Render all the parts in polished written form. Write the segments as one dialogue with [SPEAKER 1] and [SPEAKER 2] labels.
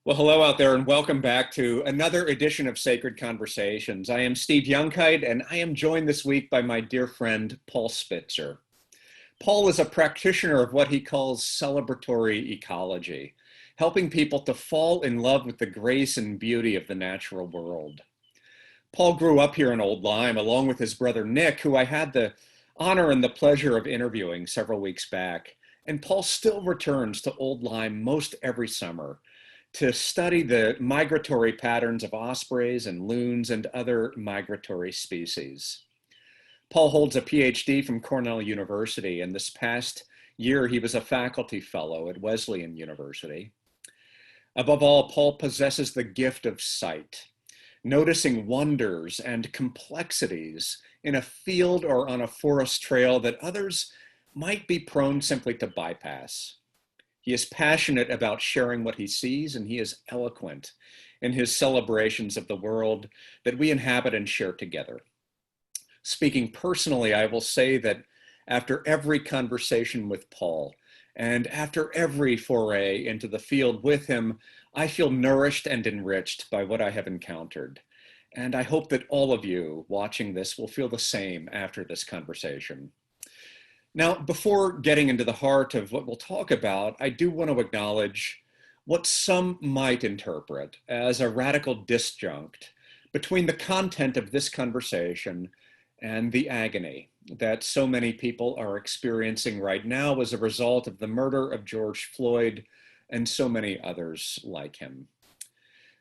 [SPEAKER 1] Well, hello out there and welcome back to another edition of Sacred Conversations. I am Steve Youngkite and I am joined this week by my dear friend, Paul Spitzer. Paul is a practitioner of what he calls celebratory ecology, helping people to fall in love with the grace and beauty of the natural world. Paul grew up here in Old Lyme along with his brother Nick, who I had the honor and the pleasure of interviewing several weeks back. And Paul still returns to Old Lyme most every summer to study the migratory patterns of ospreys and loons and other migratory species. Paul holds a Ph.D. from Cornell University, and this past year he was a faculty fellow at Wesleyan University. Above all, Paul possesses the gift of sight, noticing wonders and complexities in a field or on a forest trail that others might be prone simply to bypass. He is passionate about sharing what he sees, and he is eloquent in his celebrations of the world that we inhabit and share together. Speaking personally, I will say that after every conversation with Paul and after every foray into the field with him, I feel nourished and enriched by what I have encountered. And I hope that all of you watching this will feel the same after this conversation. Now, before getting into the heart of what we'll talk about, I do want to acknowledge what some might interpret as a radical disjunct between the content of this conversation and the agony that so many people are experiencing right now as a result of the murder of George Floyd and so many others like him.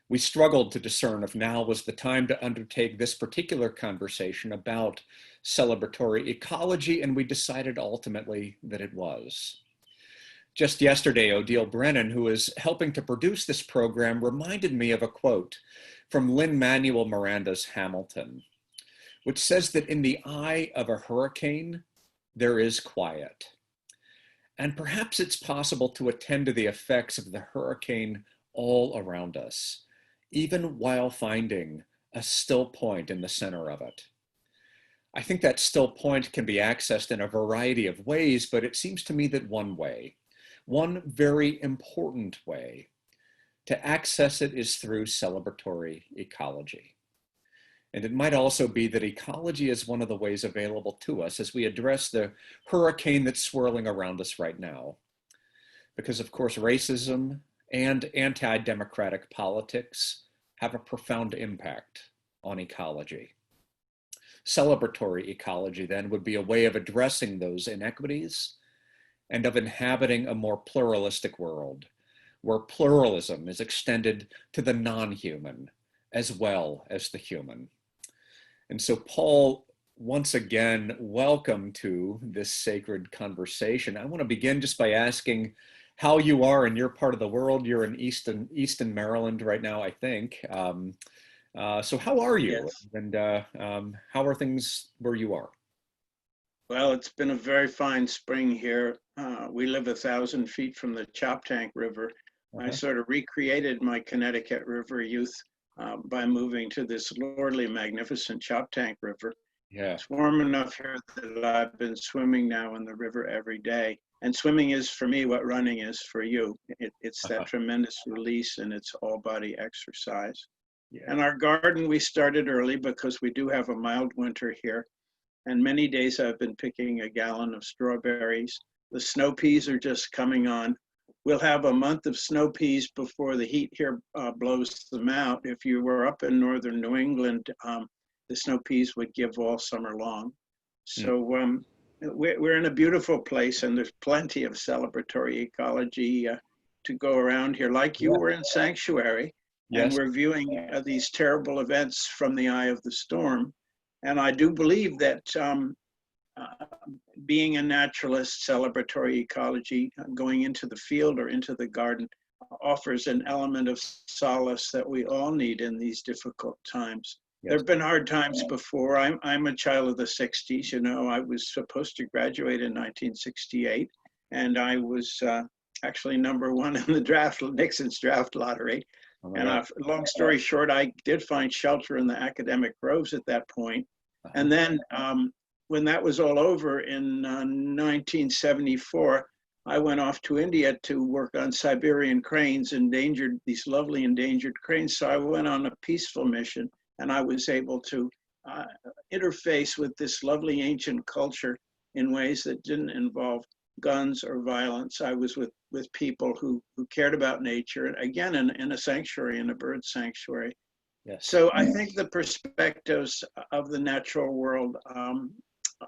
[SPEAKER 1] We struggled to discern if now was the time to undertake this particular conversation about celebratory ecology, and we decided ultimately that it was. Just yesterday, Odile Brennan, who is helping to produce this program, reminded me of a quote from Lin-Manuel Miranda's Hamilton, which says that in the eye of a hurricane, there is quiet. And perhaps it's possible to attend to the effects of the hurricane all around us, even while finding a still point in the center of it. I think that still point can be accessed in a variety of ways, but it seems to me that one way, one very important way to access it is through celebratory ecology. And it might also be that ecology is one of the ways available to us as we address the hurricane that's swirling around us right now. Because of course, racism and anti-democratic politics have a profound impact on ecology. Celebratory ecology then would be a way of addressing those inequities and of inhabiting a more pluralistic world where pluralism is extended to the non-human as well as the human. And so Paul, once again, welcome to this sacred conversation. I want to begin just by asking how you are in your part of the world. You're in Easton, Maryland right now, I think. So how are you?
[SPEAKER 2] Yes.
[SPEAKER 1] And how are things where you are?
[SPEAKER 2] Well, it's been a very fine spring here. We live 1,000 feet from the Choptank River. I sort of recreated my Connecticut River youth by moving to this lordly, magnificent Choptank River.
[SPEAKER 1] Yeah.
[SPEAKER 2] It's warm enough here that I've been swimming now in the river every day. And swimming is for me what running is for you. It's that tremendous release and it's all body exercise.
[SPEAKER 1] Yeah.
[SPEAKER 2] And our garden, we started early because we do have a mild winter here. And many days I've been picking a gallon of strawberries. The snow peas are just coming on. We'll have a month of snow peas before the heat here blows them out. If you were up in northern New England, the snow peas would give all summer long. So we're in a beautiful place and there's plenty of celebratory ecology to go around here. Like you were in Sanctuary.
[SPEAKER 1] Yes.
[SPEAKER 2] And we're viewing these terrible events from the eye of the storm. And I do believe that being a naturalist, celebratory ecology, going into the field or into the garden offers an element of solace that we all need in these difficult times. Yes. There have been hard times before. I'm a child of the 60s. You know, I was supposed to graduate in 1968, and I was actually #1 in the Nixon's draft lottery. And long story short, I did find shelter in the academic groves at that point. And then when that was all over in 1974, I went off to India to work on Siberian cranes, these lovely endangered cranes. So I went on a peaceful mission, and I was able to interface with this lovely ancient culture in ways that didn't involve guns or violence. I was with people who cared about nature, again, in a sanctuary, in a bird sanctuary.
[SPEAKER 1] Yes.
[SPEAKER 2] So I think the perspectives of the natural world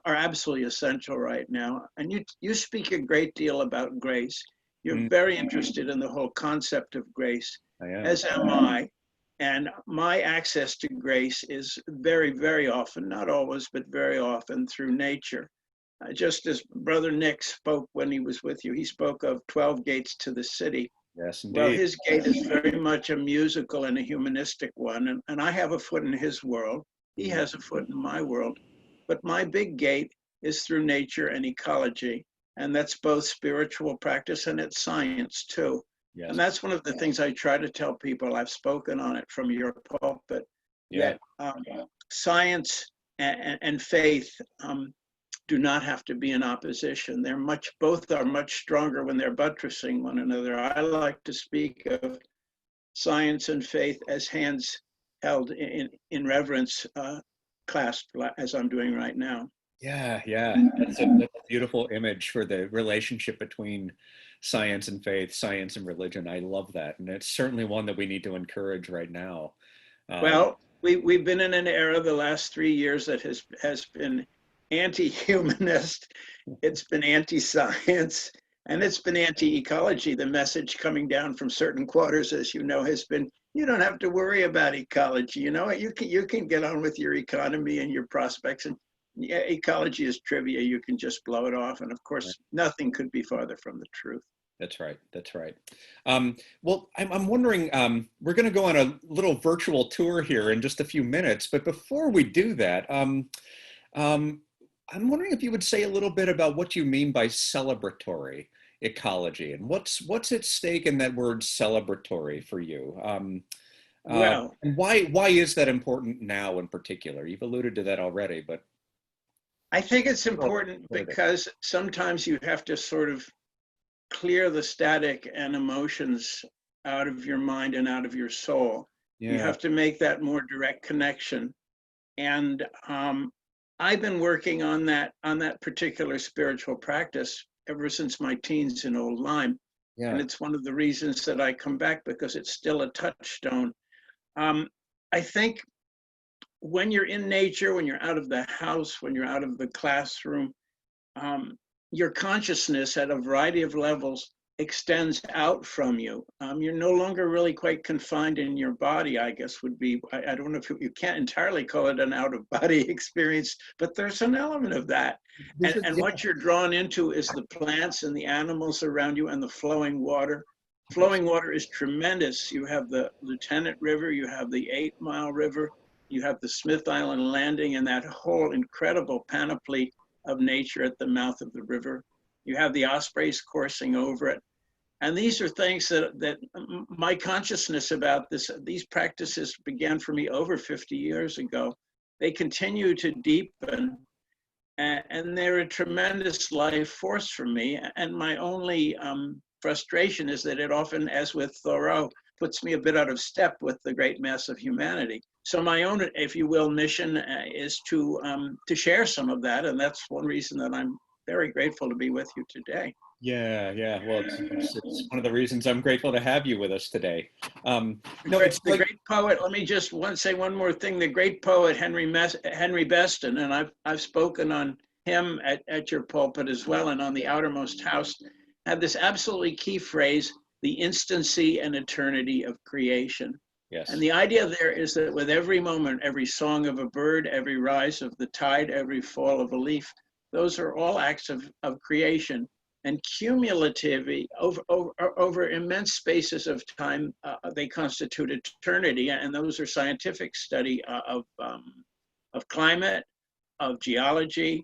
[SPEAKER 2] are absolutely essential right now. And you speak a great deal about grace. You're very interested in the whole concept of grace, as am I. And my access to grace is very, very often, not always, but very often through nature. Just as Brother Nick spoke when he was with you, he spoke of 12 gates to the city.
[SPEAKER 1] Yes, indeed.
[SPEAKER 2] Well, his gate is very much a musical and a humanistic one. And I have a foot in his world. He has a foot in my world. But my big gate is through nature and ecology. And that's both spiritual practice and it's science too. Yes. And that's one of the things I try to tell people. I've spoken on it from your pulpit, that science and faith do not have to be in opposition. Both are much stronger when they're buttressing one another. I like to speak of science and faith as hands held in reverence, clasped, as I'm doing right now.
[SPEAKER 1] Yeah. That's a beautiful image for the relationship between science and faith, science and religion. I love that. And it's certainly one that we need to encourage right now.
[SPEAKER 2] Well, we've been in an era the last 3 years that has been anti-humanist, it's been anti-science, and it's been anti-ecology. The message coming down from certain quarters, as you know, has been, you don't have to worry about ecology. You know, you can get on with your economy and your prospects, and ecology is trivia. You can just blow it off. And of course, nothing could be farther from the truth.
[SPEAKER 1] That's right. Well, I'm wondering, we're going to go on a little virtual tour here in just a few minutes, but before we do that, I'm wondering if you would say a little bit about what you mean by celebratory ecology and what's at stake in that word celebratory for you. And why is that important now in particular? You've alluded to that already, but
[SPEAKER 2] I think it's important because sometimes you have to sort of clear the static and emotions out of your mind and out of your soul. You have to make that more direct connection. And I've been working on that particular spiritual practice ever since my teens in Old Lyme. And it's one of the reasons that I come back, because it's still a touchstone. I think when you're in nature, when you're out of the house, when you're out of the classroom, your consciousness at a variety of levels extends out from you. You're no longer really quite confined in your body, I guess would be, I don't know if you can't entirely call it an out-of-body experience, but there's an element of that. And what you're drawn into is the plants and the animals around you and the flowing water. Flowing water is tremendous. You have the Lieutenant River, you have the 8 Mile River, you have the Smith Island Landing, and that whole incredible panoply of nature at the mouth of the river. You have the ospreys coursing over it. And these are things that my consciousness about these practices began for me over 50 years ago. They continue to deepen, and they're a tremendous life force for me. And my only frustration is that it often, as with Thoreau, puts me a bit out of step with the great mass of humanity. So my own, if you will, mission is to share some of that. And that's one reason that I'm very grateful to be with you today.
[SPEAKER 1] Yeah. Well, it's one of the reasons I'm grateful to have you with us today.
[SPEAKER 2] The great poet. Let me just say one more thing. The great poet Henry Beston, and I've spoken on him at your pulpit as well, and on the Outermost House, had this absolutely key phrase: the instancy and eternity of creation.
[SPEAKER 1] Yes.
[SPEAKER 2] And the idea there is that with every moment, every song of a bird, every rise of the tide, every fall of a leaf, those are all acts of creation. And cumulatively, over immense spaces of time, they constitute eternity. And those are scientific study of climate, of geology,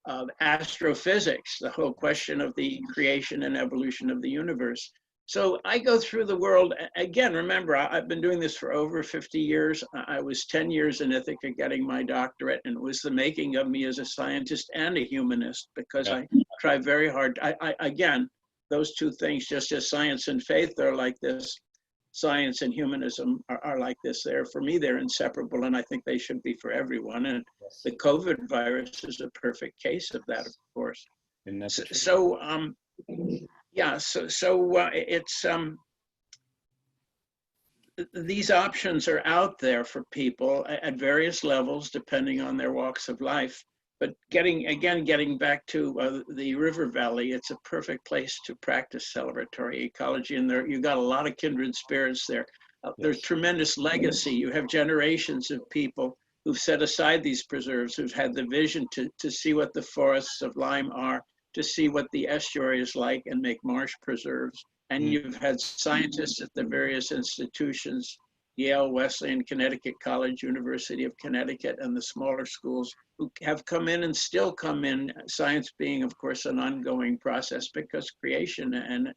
[SPEAKER 2] of astrophysics, the whole question of the creation and evolution of the universe. So I go through the world, again, remember, I've been doing this for over 50 years. I was 10 years in Ithaca getting my doctorate, and it was the making of me as a scientist and a humanist, because I try very hard. Again, those two things, just as science and faith are like this, science and humanism are like this. For me, they're inseparable, and I think they should be for everyone. And
[SPEAKER 1] Yes.
[SPEAKER 2] the COVID virus is a perfect case of that, of course.
[SPEAKER 1] And that's
[SPEAKER 2] It's these options are out there for people at various levels, depending on their walks of life. But getting back to the river valley, it's a perfect place to practice celebratory ecology. And you got a lot of kindred spirits there. There's tremendous legacy. You have generations of people who've set aside these preserves, who've had the vision to see what the forests of Lyme are, to see what the estuary is like and make marsh preserves. And you've had scientists at the various institutions, Yale, Wesleyan, Connecticut College, University of Connecticut, and the smaller schools who have come in and still come in, science being, of course, an ongoing process, because creation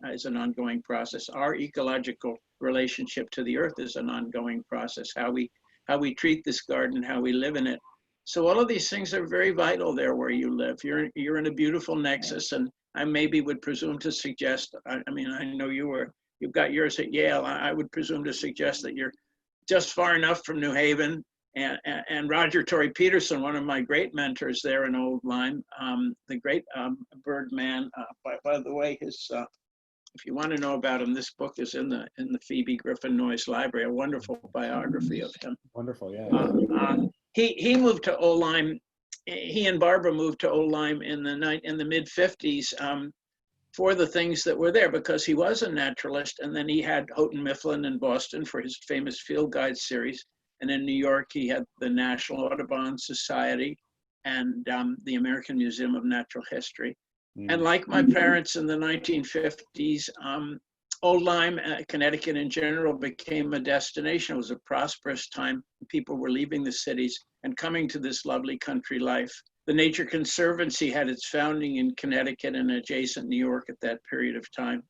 [SPEAKER 2] is an ongoing process. Our ecological relationship to the earth is an ongoing process, how we treat this garden, how we live in it. So all of these things are very vital there where you live. You're in a beautiful nexus, and I maybe would presume to suggest, I mean, I know you've got yours at Yale. I would presume to suggest that you're just far enough from New Haven. And Roger Tory Peterson, one of my great mentors there in Old Lyme, the great bird man. By the way, if you want to know about him, this book is in the Phoebe Griffin Noyes Library, a wonderful biography of him.
[SPEAKER 1] wonderful, yeah.
[SPEAKER 2] He moved to Old Lyme. He and Barbara moved to Old Lyme in the mid 50s for the things that were there, because he was a naturalist. And then he had Houghton Mifflin in Boston for his famous field guide series. And in New York, he had the National Audubon Society and the American Museum of Natural History. And like my parents in the 1950s, Old Lyme, Connecticut in general, became a destination. It was a prosperous time. People were leaving the cities and coming to this lovely country life. The Nature Conservancy had its founding in Connecticut and adjacent New York at that period of time.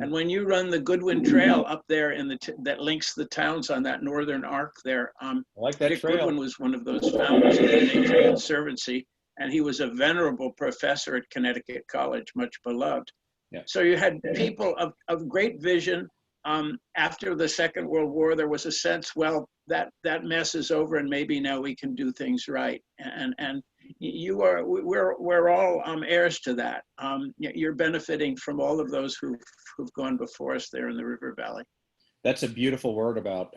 [SPEAKER 2] And when you run the Goodwin Trail up there that links the towns on that northern arc there,
[SPEAKER 1] I like that
[SPEAKER 2] Dick
[SPEAKER 1] trail.
[SPEAKER 2] Goodwin was one of those founders of the Nature Conservancy, and he was a venerable professor at Connecticut College, much beloved.
[SPEAKER 1] Yeah.
[SPEAKER 2] So you had people of great vision. After the Second World War, there was a sense, well, that mess is over, and maybe now we can do things right. And we're all heirs to that. You're benefiting from all of those who've gone before us there in the River Valley.
[SPEAKER 1] That's a beautiful word about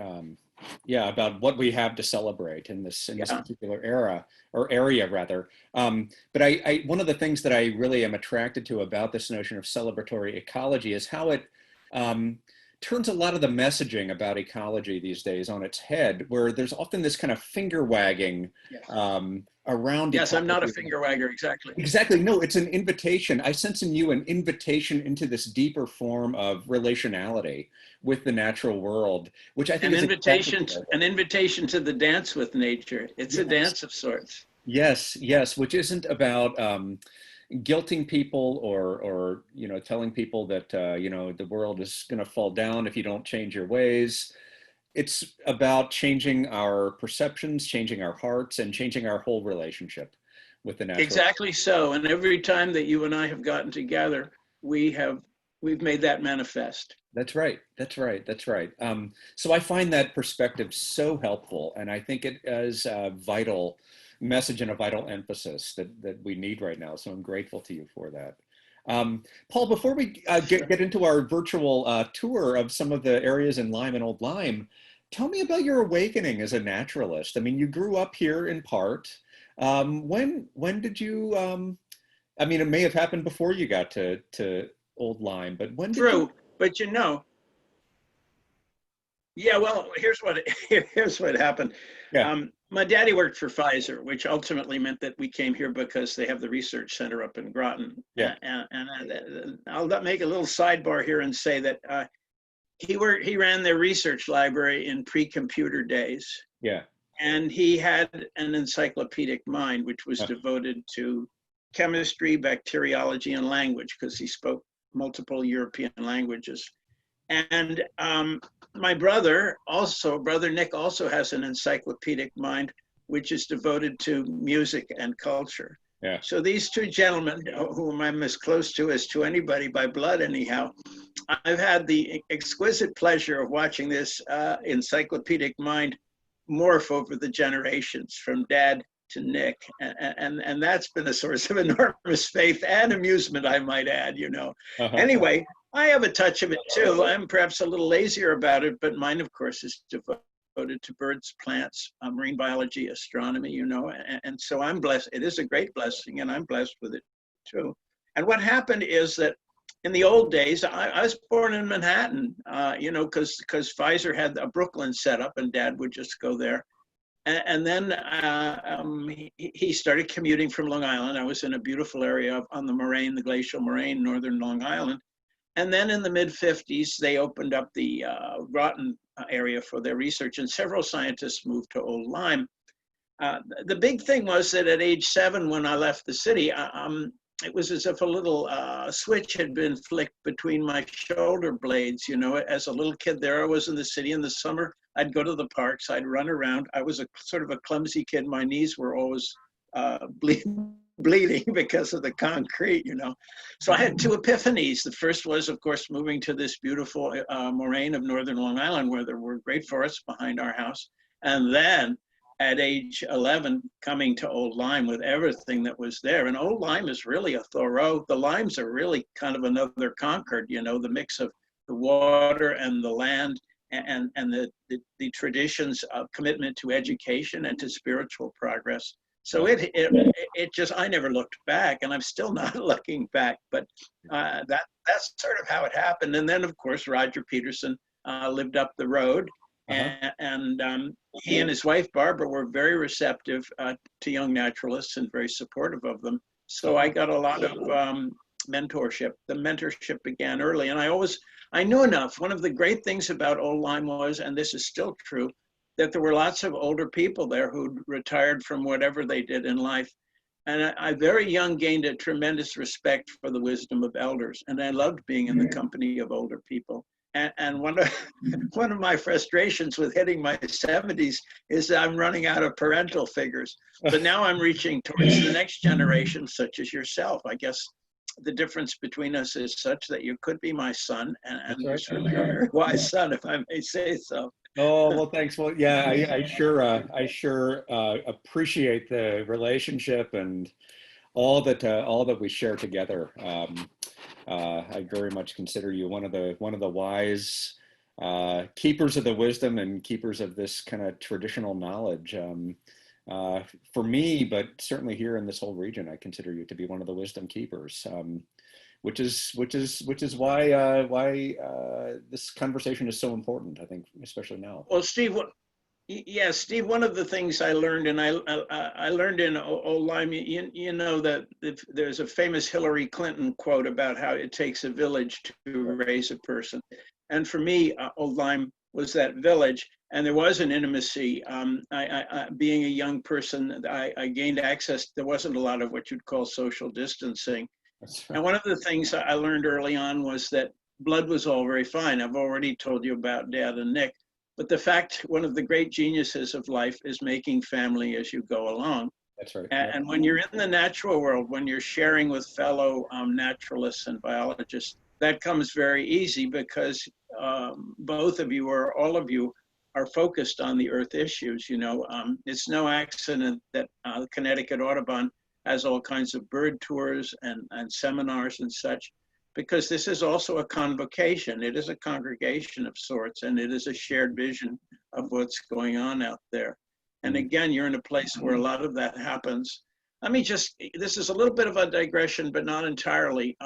[SPEAKER 1] about what we have to celebrate in this particular era, or area rather. But I one of the things that I really am attracted to about this notion of celebratory ecology is how it turns a lot of the messaging about ecology these days on its head, where there's often this kind of finger wagging around.
[SPEAKER 2] Yes,
[SPEAKER 1] ecology.
[SPEAKER 2] I'm not a finger wagger, exactly.
[SPEAKER 1] Exactly, no, it's an invitation. I sense in you an invitation into this deeper form of relationality with the natural world, which I think is
[SPEAKER 2] an invitation to the dance with nature. It's a dance of sorts.
[SPEAKER 1] Yes, which isn't about guilting people or telling people that the world is going to fall down if you don't change your ways. It's about changing our perceptions, changing our hearts, and changing our whole relationship with the natural.
[SPEAKER 2] Exactly so. And every time that you and I have gotten together, we've made that manifest.
[SPEAKER 1] That's right. So I find that perspective so helpful, and I think it is a vital message and a vital emphasis that we need right now. So I'm grateful to you for that. Paul, before we get into our virtual tour of some of the areas in Lyme and Old Lyme, tell me about your awakening as a naturalist. I mean, you grew up here in part. When did you, I mean, it may have happened before you got to Old Lyme, but when did you?
[SPEAKER 2] But well, here's what happened.
[SPEAKER 1] Yeah.
[SPEAKER 2] My daddy worked for Pfizer, which ultimately meant that we came here because they have the research center up in Groton.
[SPEAKER 1] Yeah.
[SPEAKER 2] And I'll make a little sidebar here and say that he ran their research library in pre-computer days.
[SPEAKER 1] Yeah.
[SPEAKER 2] And he had an encyclopedic mind, which was devoted to chemistry, bacteriology, and language, because he spoke multiple European languages. And my brother Nick also has an encyclopedic mind, which is devoted to music and culture.
[SPEAKER 1] Yeah.
[SPEAKER 2] So these two gentlemen, whom I'm as close to as to anybody by blood anyhow, I've had the exquisite pleasure of watching this encyclopedic mind morph over the generations from Dad to Nick. And that's been a source of enormous faith and amusement, I might add, you know. Anyway, I have a touch of it too. I'm perhaps a little lazier about it, but mine, of course, is devoted to birds, plants, marine biology, astronomy, you know. And so I'm blessed. It is a great blessing, and I'm blessed with it too. And what happened is that in the old days, I was born in Manhattan, you know, because Pfizer had a Brooklyn setup, and Dad would just go there. And then he started commuting from Long Island. I was in a beautiful area on the moraine, the glacial moraine, northern Long Island. And then in the mid-50s, they opened up the Groton area for their research, and several scientists moved to Old Lyme. The big thing was that at age 7, when I left the city, it was as if a little switch had been flicked between my shoulder blades. You know, as a little kid, there I was in the city in the summer. I'd go to the parks, I'd run around. I was a sort of a clumsy kid. My knees were always bleeding because of the concrete, you know. So I had 2 epiphanies. The first was, of course, moving to this beautiful moraine of northern Long Island, where there were great forests behind our house. And then at age 11, coming to Old Lyme with everything that was there. And Old Lyme is really a Thoreau. The Limes are really kind of another Concord, you know, the mix of the water and the land and the traditions of commitment to education and to spiritual progress. So it just, I never looked back, and I'm still not looking back, but that's sort of how it happened. And then, of course, Roger Peterson lived up the road. And he and his wife, Barbara, were very receptive to young naturalists and very supportive of them. So I got a lot of mentorship. The mentorship began early, and I knew enough. One of the great things about Old Lyme was, and this is still true, that there were lots of older people there who'd retired from whatever they did in life. And I very young gained a tremendous respect for the wisdom of elders, and I loved being in the company of older people. And one of my frustrations with hitting my 70s is that I'm running out of parental figures. But now I'm reaching towards the next generation, such as yourself. I guess the difference between us is such that you could be my son, and you're certainly a very wise son, if I may say so.
[SPEAKER 1] Oh, well, thanks. Well, yeah, I sure appreciate the relationship and all that we share together. I very much consider you one of the wise keepers of the wisdom and keepers of this kind of traditional knowledge. For me, but certainly here in this whole region, I consider you to be one of the wisdom keepers. Which is why this conversation is so important, I think, especially now.
[SPEAKER 2] Well, Steve, Steve, one of the things I learned, and I learned in Old Lyme, you know that there's a famous Hillary Clinton quote about how it takes a village to raise a person. And for me, Old Lyme was that village, and there was an intimacy. Being a young person, I gained access. There wasn't a lot of what you'd call social distancing. And one of the things I learned early on was that blood was all very fine. I've already told you about Dad and Nick, but the fact, one of the great geniuses of life is making family as you go along.
[SPEAKER 1] That's right.
[SPEAKER 2] And when you're in the natural world, when you're sharing with fellow naturalists and biologists, that comes very easy because both of you or all of you are focused on the earth issues. You know, it's no accident that the Connecticut Audubon has all kinds of bird tours and seminars and such, because this is also a convocation. It is a congregation of sorts, and it is a shared vision of what's going on out there. And again, you're in a place where a lot of that happens. Let me just, this is a little bit of a digression, but not entirely.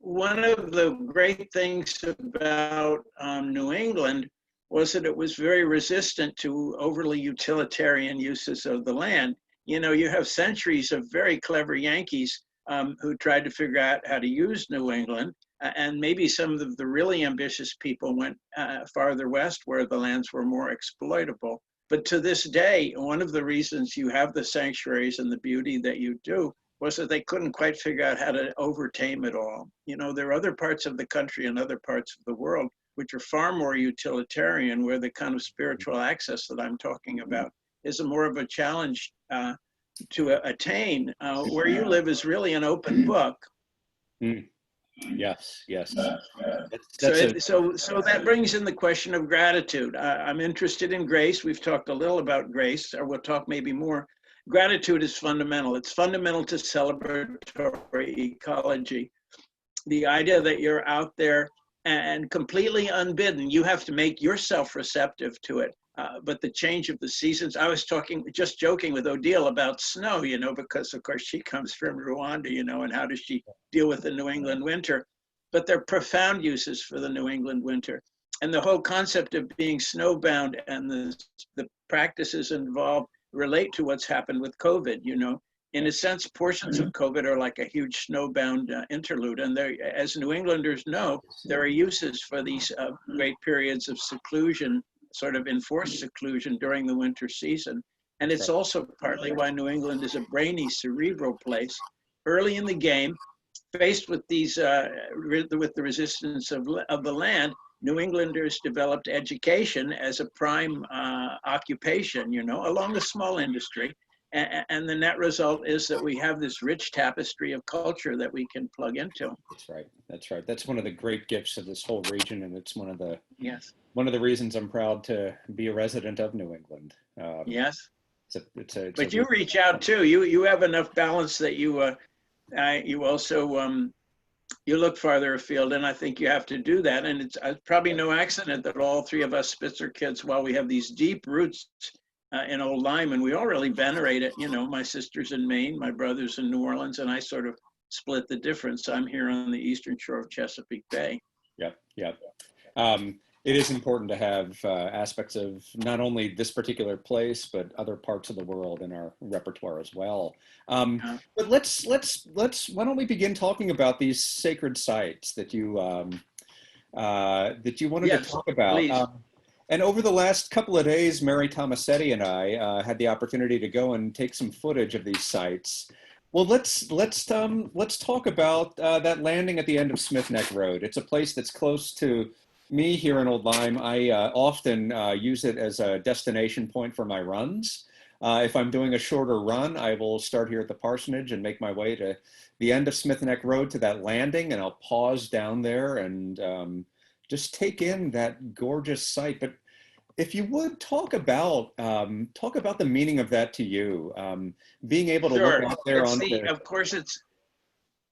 [SPEAKER 2] One of the great things about New England was that it was very resistant to overly utilitarian uses of the land. You know, you have centuries of very clever Yankees who tried to figure out how to use New England, and maybe some of the really ambitious people went farther west where the lands were more exploitable. But to this day, one of the reasons you have the sanctuaries and the beauty that you do was that they couldn't quite figure out how to overtame it all. You know, there are other parts of the country and other parts of the world which are far more utilitarian, where the kind of spiritual access that I'm talking about is a more of a challenge attain. Where you live is really an open book.
[SPEAKER 1] Mm, yes, yes.
[SPEAKER 2] So,
[SPEAKER 1] That's a
[SPEAKER 2] so that brings in the question of gratitude. I'm interested in grace. We've talked a little about grace, or we'll talk maybe more. Gratitude is fundamental. It's fundamental to celebratory ecology. The idea that you're out there and completely unbidden, you have to make yourself receptive to it. But the change of the seasons, I was just joking with Odile about snow, because of course she comes from Rwanda, and how does she deal with the New England winter? But there are profound uses for the New England winter. And the whole concept of being snowbound and the practices involved relate to what's happened with COVID, In a sense, portions of COVID are like a huge snowbound interlude. And there, as New Englanders know, there are uses for these great periods of seclusion, sort of enforced seclusion during the winter season. And it's also partly why New England is a brainy, cerebral place. Early in the game, faced with these, with the resistance of the land, New Englanders developed education as a prime occupation, along with small industry. And the net result is that we have this rich tapestry of culture that we can plug into.
[SPEAKER 1] That's right. That's right. That's one of the great gifts of this whole region, and it's one of the
[SPEAKER 2] yes,
[SPEAKER 1] reasons I'm proud to be a resident of New England.
[SPEAKER 2] Yes,
[SPEAKER 1] it's
[SPEAKER 2] but you reach out too. You have enough balance that you also you look farther afield, and I think you have to do that. And it's probably no accident that all three of us Spitzer kids, while we have these deep roots in Old Lyme, and we all really venerate it. My sister's in Maine, my brother's in New Orleans, and I sort of split the difference. I'm here on the eastern shore of Chesapeake Bay.
[SPEAKER 1] Yeah, yeah. It is important to have aspects of not only this particular place, but other parts of the world in our repertoire as well. But let's why don't we begin talking about these sacred sites that you wanted to talk about. And over the last couple of days, Mary Tomasetti and I had the opportunity to go and take some footage of these sites. Well, let's talk about that landing at the end of Smith Neck Road. It's a place that's close to me here in Old Lyme. I often use it as a destination point for my runs. If I'm doing a shorter run, I will start here at the parsonage and make my way to the end of Smith Neck Road to that landing, and I'll pause down there and just take in that gorgeous site. But if you would talk about the meaning of that to you, being able to look out there
[SPEAKER 2] of course,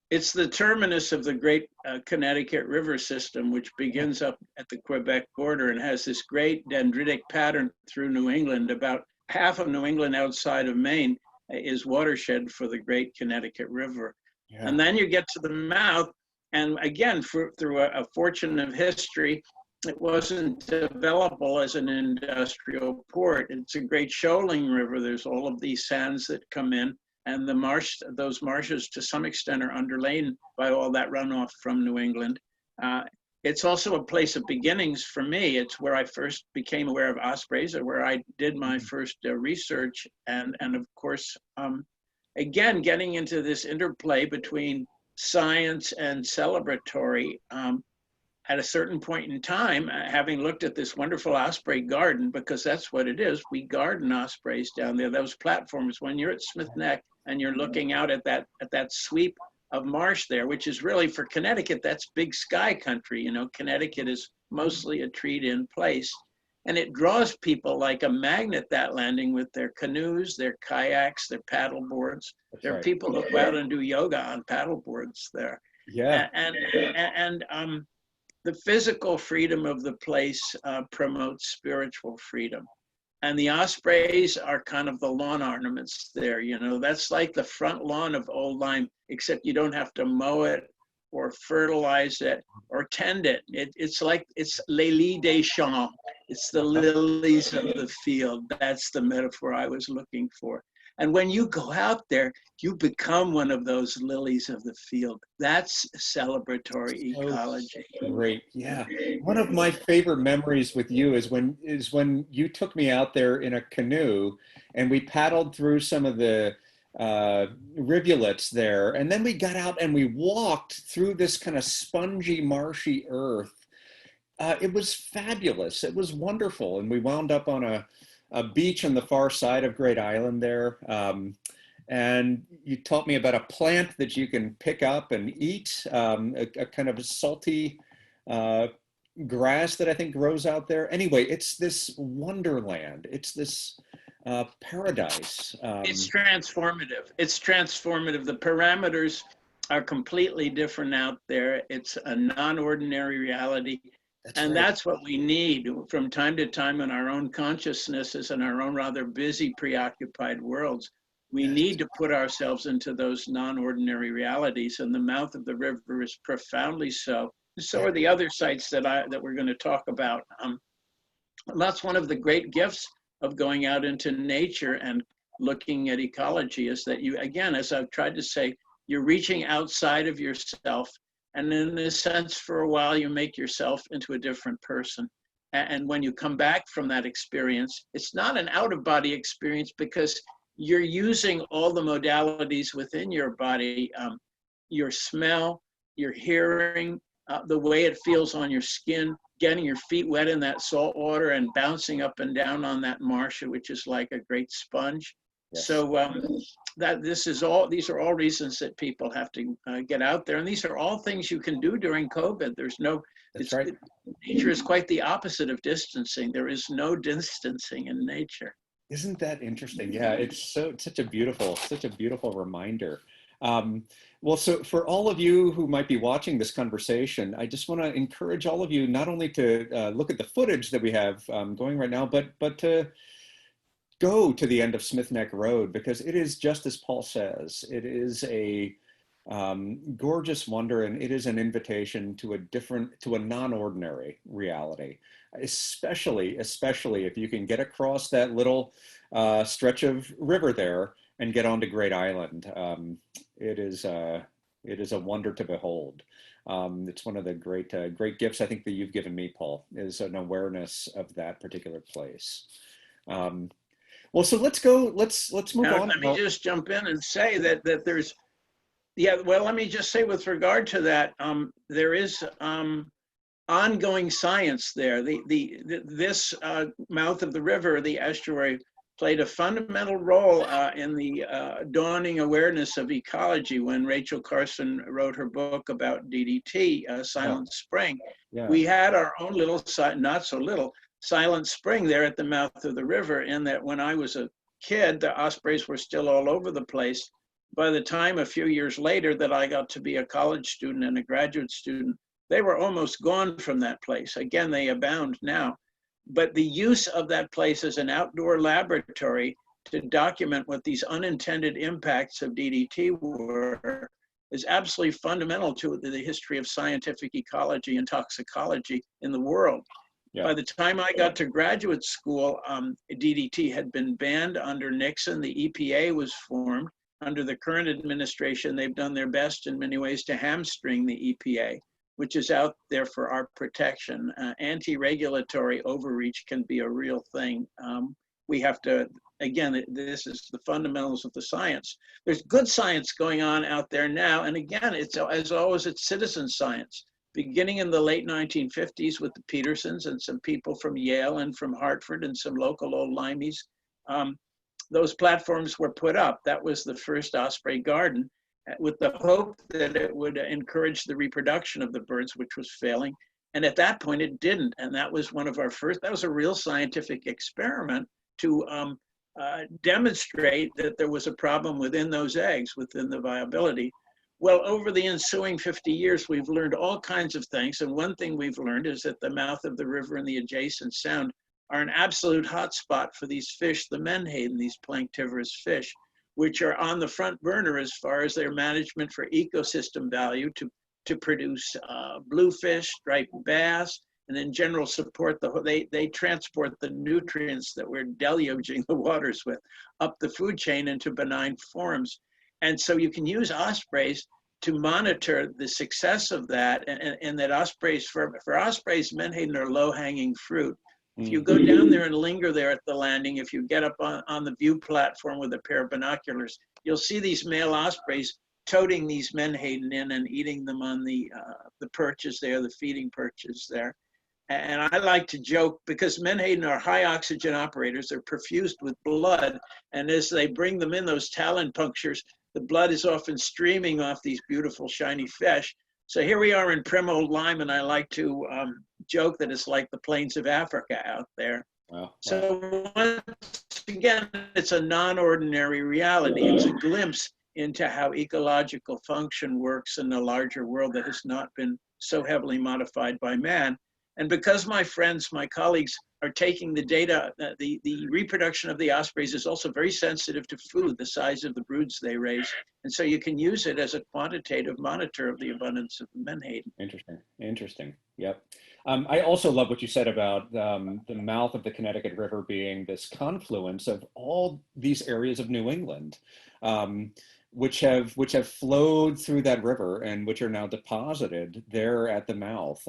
[SPEAKER 2] it's the terminus of the great Connecticut River system, which begins up at the Quebec border and has this great dendritic pattern through New England. About half of New England outside of Maine is watershed for the great Connecticut River. Yeah. And then you get to the mouth, and again, through a fortune of history, it wasn't developable as an industrial port. It's a great shoaling river. There's all of these sands that come in, and those marshes to some extent are underlain by all that runoff from New England. It's also a place of beginnings for me. It's where I first became aware of ospreys, or where I did my first research. And of course, again, getting into this interplay between science and celebratory. At a certain point in time, having looked at this wonderful osprey garden, because that's what it is, we garden ospreys down there. Those platforms, when you're at Smith Neck and you're looking out at that sweep of marsh there, which is really, for Connecticut, that's big sky country. Connecticut is mostly a treed-in place. And it draws people like a magnet, that landing, with their canoes, their kayaks, their paddle boards. There are people who go out and do yoga on paddle boards there.
[SPEAKER 1] Yeah.
[SPEAKER 2] And the physical freedom of the place promotes spiritual freedom. And the ospreys are kind of the lawn ornaments there. That's like the front lawn of Old Lyme, except you don't have to mow it or fertilize it or tend it. It's les lits des champs. It's the lilies of the field. That's the metaphor I was looking for. And when you go out there, you become one of those lilies of the field. That's celebratory ecology.
[SPEAKER 1] Great, yeah. One of my favorite memories with you is when you took me out there in a canoe, and we paddled through some of the rivulets there, and then we got out and we walked through this kind of spongy, marshy earth. It was fabulous. It was wonderful, and we wound up on a beach on the far side of Great Island there. And you taught me about a plant that you can pick up and eat, a kind of salty uh, grass that I think grows out there. Anyway, it's this wonderland. It's this paradise.
[SPEAKER 2] It's transformative. It's transformative. The parameters are completely different out there. It's a non-ordinary reality.
[SPEAKER 1] That's
[SPEAKER 2] And
[SPEAKER 1] right.
[SPEAKER 2] that's what we need from time to time in our own consciousnesses and our own rather busy, preoccupied worlds. We
[SPEAKER 1] Yes.
[SPEAKER 2] need to put ourselves into those non-ordinary realities, and the mouth of the river is profoundly so. So
[SPEAKER 1] Yeah.
[SPEAKER 2] are the other sites that we're going to talk about. That's one of the great gifts of going out into nature and looking at ecology, is that you, again, as I've tried to say, you're reaching outside of yourself. And in a sense, for a while, you make yourself into a different person. And when you come back from that experience, it's not an out-of-body experience, because you're using all the modalities within your body, your smell, your hearing, the way it feels on your skin, getting your feet wet in that salt water and bouncing up and down on that marsh, which is like a great sponge.
[SPEAKER 1] Yes.
[SPEAKER 2] So these are all reasons that people have to get out there. And these are all things you can do during COVID.
[SPEAKER 1] That's right.
[SPEAKER 2] Nature is quite the opposite of distancing. There is no distancing in nature.
[SPEAKER 1] Isn't that interesting? Yeah, it's such a beautiful reminder. Um, well, so for all of you who might be watching this conversation, I just want to encourage all of you not only to look at the footage that we have going right now, but to go to the end of Smith Neck Road, because it is just as Paul says. It is a gorgeous wonder, and it is an invitation to a non-ordinary reality. Especially if you can get across that little stretch of river there and get onto Great Island. It is a wonder to behold. It's one of the great gifts I think that you've given me, Paul, is an awareness of that particular place. Well, so let's move
[SPEAKER 2] Now,
[SPEAKER 1] on.
[SPEAKER 2] let me just jump in and say that there's, well, let me just say with regard to that, there is ongoing science there. This mouth of the river, the estuary, played a fundamental role in the dawning awareness of ecology when Rachel Carson wrote her book about DDT, Silent Spring.
[SPEAKER 1] Yeah.
[SPEAKER 2] We had our own little, not so little, Silent Spring there at the mouth of the river, in that when I was a kid, the ospreys were still all over the place. By the time a few years later that I got to be a college student and a graduate student, they were almost gone from that place. Again, they abound now. But the use of that place as an outdoor laboratory to document what these unintended impacts of DDT were is absolutely fundamental to the history of scientific ecology and toxicology in the world.
[SPEAKER 1] Yeah.
[SPEAKER 2] By the time I got to graduate school, DDT had been banned under Nixon. The EPA was formed. Under the current administration, they've done their best in many ways to hamstring the EPA, which is out there for our protection. Anti-regulatory overreach can be a real thing. We have to, again, this is the fundamentals of the science. There's good science going on out there now. And again, it's, as always, it's citizen science. Beginning in the late 1950s with the Petersons and some people from Yale and from Hartford and some local Old Lymies, those platforms were put up. That was the first osprey garden, with the hope that it would encourage the reproduction of the birds, which was failing. And at that point, it didn't. And that was one of our first, that was a real scientific experiment to demonstrate that there was a problem within those eggs, within the viability. Well, over the ensuing 50 years, we've learned all kinds of things. And one thing we've learned is that the mouth of the river and the adjacent sound are an absolute hotspot for these fish, the menhaden, these planktivorous fish, which are on the front burner as far as their management for ecosystem value to produce bluefish, striped bass, and in general support they transport the nutrients that we're deluging the waters with up the food chain into benign forms. And so you can use ospreys to monitor the success of that, and that ospreys, for ospreys, menhaden are low-hanging fruit. If you go down there and linger there at the landing, if you get up on the view platform with a pair of binoculars, you'll see these male ospreys toting these menhaden in and eating them on the perches there, the feeding perches there. And I like to joke because menhaden are high oxygen operators. They're perfused with blood. And as they bring them in, those talon punctures, the blood is often streaming off these beautiful shiny fish. So here we are in prim Old Lyme, and I like to joke that it's like the plains of Africa out there.
[SPEAKER 1] Wow.
[SPEAKER 2] So once again, it's a non-ordinary reality. It's a glimpse into how ecological function works in the larger world that has not been so heavily modified by man. And because my friends, my colleagues are taking the data, the reproduction of the ospreys is also very sensitive to food, the size of the broods they raise. And so you can use it as a quantitative monitor of the abundance of the menhaden.
[SPEAKER 1] Interesting. Interesting. Yep. I also love what you said about the mouth of the Connecticut River being this confluence of all these areas of New England, which have flowed through that river and which are now deposited there at the mouth,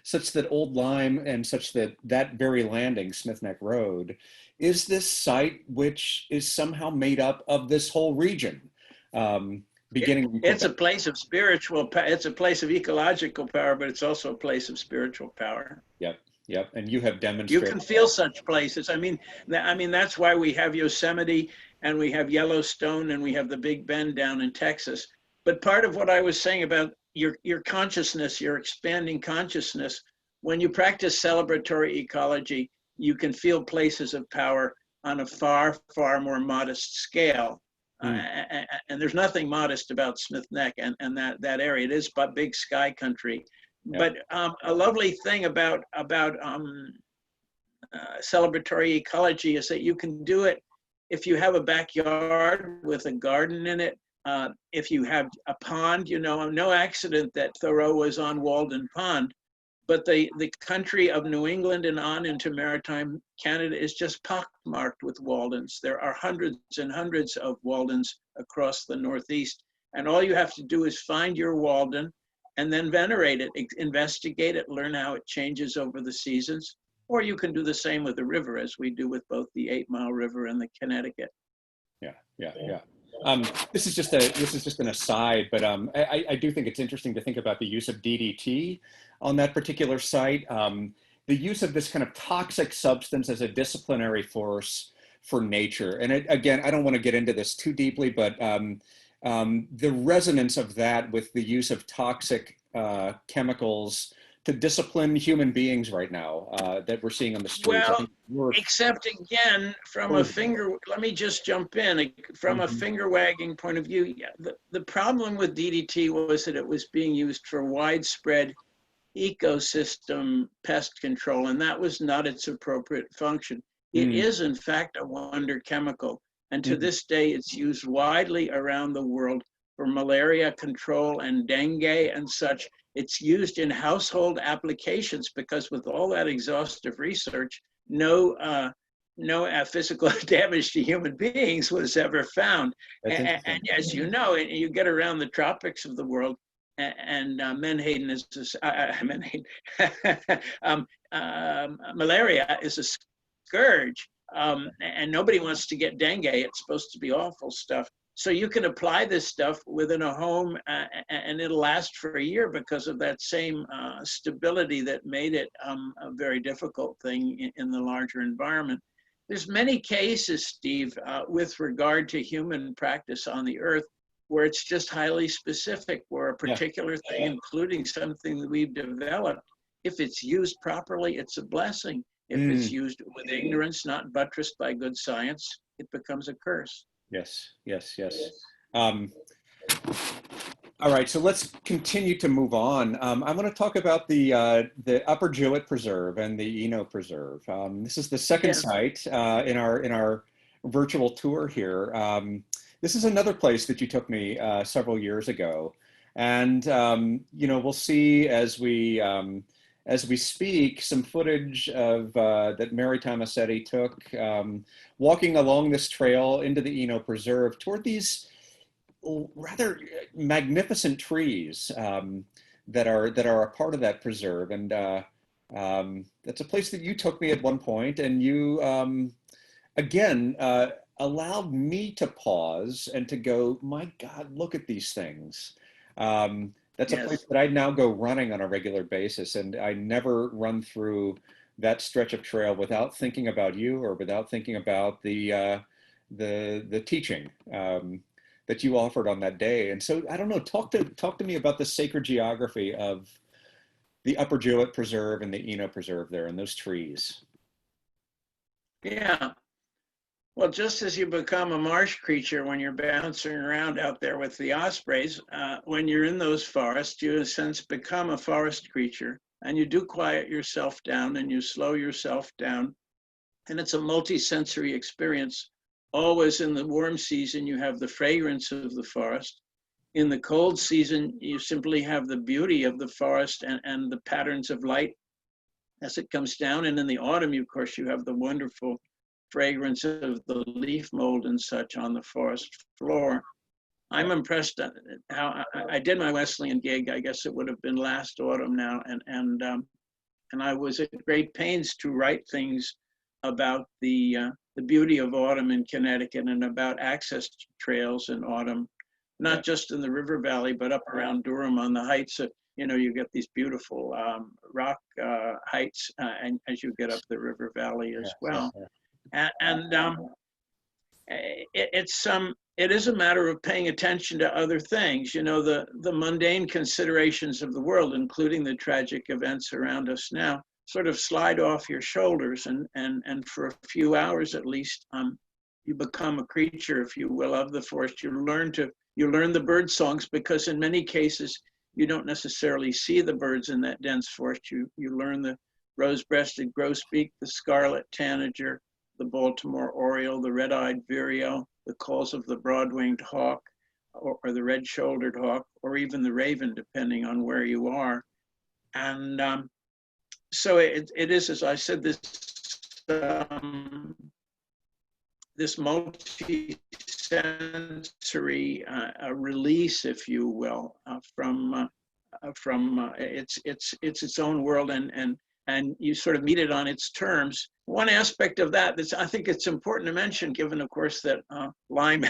[SPEAKER 1] such that Old Lyme and such that that very landing, Smith Neck Road, is this site which is somehow made up of this whole region. Beginning
[SPEAKER 2] it's a place of spiritual power. It's a place of ecological power, but it's also a place of spiritual power.
[SPEAKER 1] Yep, yep. And you have
[SPEAKER 2] You
[SPEAKER 1] demonstrated.
[SPEAKER 2] can feel such places. I mean, that's why we have Yosemite and we have Yellowstone and we have the Big Bend down in Texas. But part of what I was saying about your consciousness, your expanding consciousness, when you practice celebratory ecology, you can feel places of power on a far, far more modest scale. And there's nothing modest about Smith Neck and that area. It is but big sky country. Yeah. But a lovely thing about celebratory ecology is that you can do it if you have a backyard with a garden in it. If you have a pond, no accident that Thoreau was on Walden Pond. But the country of New England and on into maritime Canada is just pockmarked with Waldens. There are hundreds and hundreds of Waldens across the Northeast. And all you have to do is find your Walden and then venerate it, investigate it, learn how it changes over the seasons. Or you can do the same with the river, as we do with both the 8 Mile River and the Connecticut.
[SPEAKER 1] Yeah. This is just an aside, but I do think it's interesting to think about the use of DDT on that particular site. The use of this kind of toxic substance as a disciplinary force for nature. And again, I don't want to get into this too deeply, but the resonance of that with the use of toxic chemicals to discipline human beings right now that we're seeing on the streets.
[SPEAKER 2] Well, except again, from a finger, let me just jump in, from a finger wagging point of view, the problem with DDT was that it was being used for widespread ecosystem pest control, and that was not its appropriate function. It is, in fact, a wonder chemical, and to this day, it's used widely around the world for malaria control and dengue and such. It's used in household applications because with all that exhaustive research, no physical damage to human beings was ever found. And as you know, you get around the tropics of the world, and menhaden is malaria is a scourge, and nobody wants to get dengue. It's supposed to be awful stuff. So you can apply this stuff within a home and it'll last for a year because of that same stability that made it a very difficult thing in the larger environment. There's many cases, Steve, with regard to human practice on the earth where it's just highly specific, where a particular thing, including something that we've developed, if it's used properly, it's a blessing. If it's used with ignorance, not buttressed by good science, it becomes a curse.
[SPEAKER 1] Yes. All right, so let's continue to move on. I want to talk about the Upper Jewett Preserve and the Eno Preserve. This is the second site in our virtual tour here. This is another place that you took me several years ago, and we'll see as we speak some footage of that Mary Tomasetti took walking along this trail into the Eno Preserve toward these rather magnificent trees that are a part of that preserve. And that's a place that you took me at one point, and you again allowed me to pause and to go, my God, look at these things. That's a place
[SPEAKER 2] Yes.
[SPEAKER 1] that I now go running on a regular basis, and I never run through that stretch of trail without thinking about you or without thinking about the teaching that you offered on that day. And so I don't know, talk to me about the sacred geography of the Upper Jewett Preserve and the Eno Preserve there and those trees.
[SPEAKER 2] Yeah. Well, just as you become a marsh creature when you're bouncing around out there with the ospreys, when you're in those forests, you in a sense become a forest creature, and you do quiet yourself down and you slow yourself down. And it's a multi-sensory experience. Always in the warm season, you have the fragrance of the forest. In the cold season, you simply have the beauty of the forest and the patterns of light as it comes down. And in the autumn, of course, you have the wonderful fragrance of the leaf mold and such on the forest floor. I'm impressed at how I did my Wesleyan gig. I guess it would have been last autumn now, and I was at great pains to write things about the beauty of autumn in Connecticut and about access trails in autumn, not just in the river valley, but up around Durham on the heights. You get these beautiful rock heights, and as you get up the river valley as well. And it is a matter of paying attention to other things. The mundane considerations of the world, including the tragic events around us now, sort of slide off your shoulders, and for a few hours at least, you become a creature, if you will, of the forest. You learn the bird songs, because in many cases you don't necessarily see the birds in that dense forest. You learn the rose-breasted grosbeak, the scarlet tanager, the Baltimore oriole, the red-eyed vireo, the calls of the broad-winged hawk, or the red-shouldered hawk, or even the raven, depending on where you are. And so it is, as I said, this multi-sensory release, if you will, from it's its own world, and you sort of meet it on its terms. One aspect of that I think it's important to mention, given, of course, that Lyme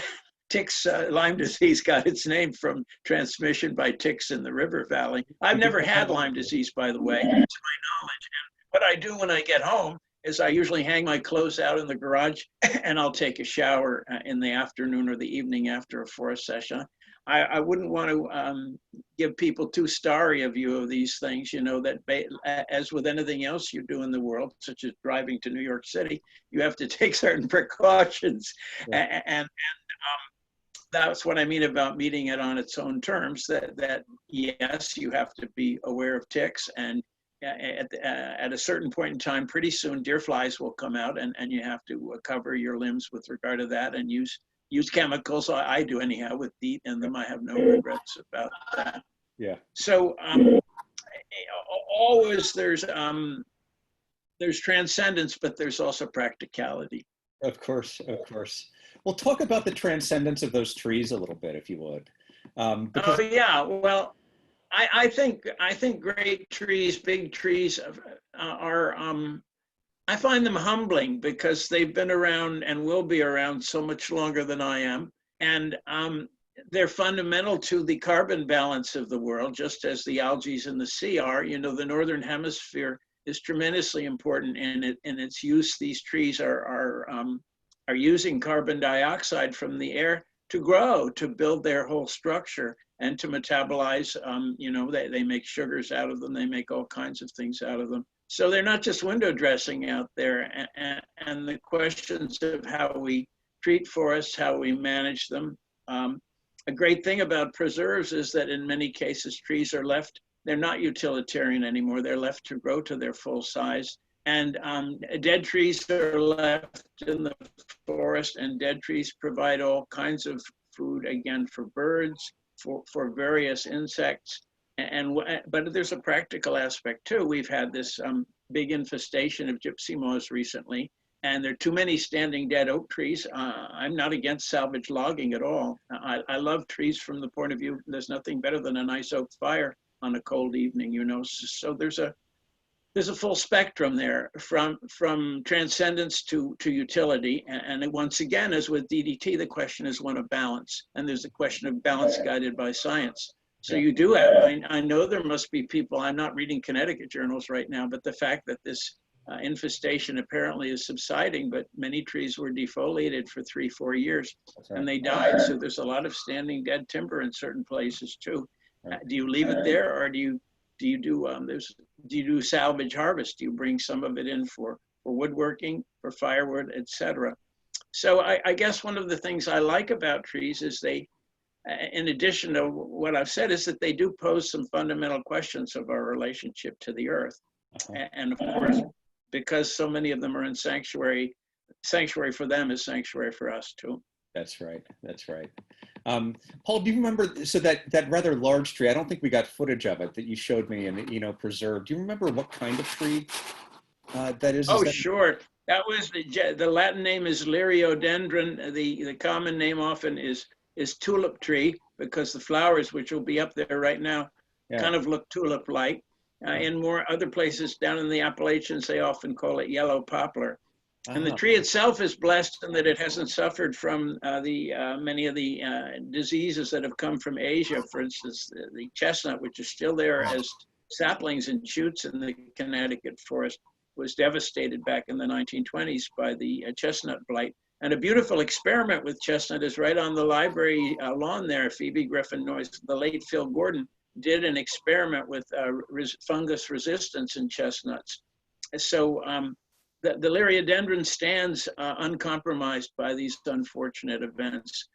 [SPEAKER 2] disease got its name from transmission by ticks in the river valley. I've never had Lyme disease, by the way, to my knowledge. And what I do when I get home is I usually hang my clothes out in the garage, and I'll take a shower in the afternoon or the evening after a forest session. I wouldn't want to give people too starry a view of these things, that as with anything else you do in the world, such as driving to New York City, you have to take certain precautions. Yeah. And that's what I mean about meeting it on its own terms, that yes, you have to be aware of ticks, and at a certain point in time, pretty soon deer flies will come out, and you have to cover your limbs with regard to that and use chemicals. I do anyhow with DEET in them. I have no regrets about that.
[SPEAKER 1] Yeah.
[SPEAKER 2] So always there's transcendence, but there's also practicality.
[SPEAKER 1] Of course. Well, talk about the transcendence of those trees a little bit, if you would.
[SPEAKER 2] Oh yeah. Well, I think great trees, big trees, are. I find them humbling, because they've been around and will be around so much longer than I am. And they're fundamental to the carbon balance of the world, just as the algae in the sea are. The Northern Hemisphere is tremendously important in its use. These trees are using carbon dioxide from the air to grow, to build their whole structure, and to metabolize. They make sugars out of them. They make all kinds of things out of them. So they're not just window dressing out there. And the questions of how we treat forests, how we manage them. A great thing about preserves is that in many cases, trees are left, they're not utilitarian anymore. They're left to grow to their full size. And dead trees are left in the forest, and dead trees provide all kinds of food, again, for birds, for various insects. But there's a practical aspect too. We've had this big infestation of gypsy moths recently, and there are too many standing dead oak trees. I'm not against salvage logging at all. I love trees from the point of view, there's nothing better than a nice oak fire on a cold evening, So there's a full spectrum there, from transcendence to utility. And once again, as with DDT, the question is one of balance. And there's a question of balance guided by science. So you do have, I know there must be people, I'm not reading Connecticut journals right now, but the fact that this infestation apparently is subsiding, but many trees were defoliated for 3-4 years and they died. So there's a lot of standing dead timber in certain places too. Do you leave it there, or do you do salvage harvest? Do you bring some of it in for woodworking, for firewood, etc.? So I guess one of the things I like about trees is they, in addition to what I've said, is that they do pose some fundamental questions of our relationship to the earth. And of course, because so many of them are in sanctuary for them is sanctuary for us too.
[SPEAKER 1] That's right. That's right. Paul, do you remember, so that rather large tree, I don't think we got footage of it that you showed me and, preserved. Do you remember what kind of tree that is?
[SPEAKER 2] Oh, sure. That was the Latin name is Liriodendron. The common name often is tulip tree, because the flowers, which will be up there right now, kind of look tulip-like. In more other places down in the Appalachians, they often call it yellow poplar. And the tree itself is blessed in that it hasn't suffered from many of the diseases that have come from Asia. For instance, the chestnut, which is still there as saplings and shoots in the Connecticut forest, was devastated back in the 1920s by the chestnut blight. And a beautiful experiment with chestnut is right on the library lawn there. Phoebe Griffin Noyes, the late Phil Gordon, did an experiment with fungus resistance in chestnuts. So the Liriodendron stands uncompromised by these unfortunate events.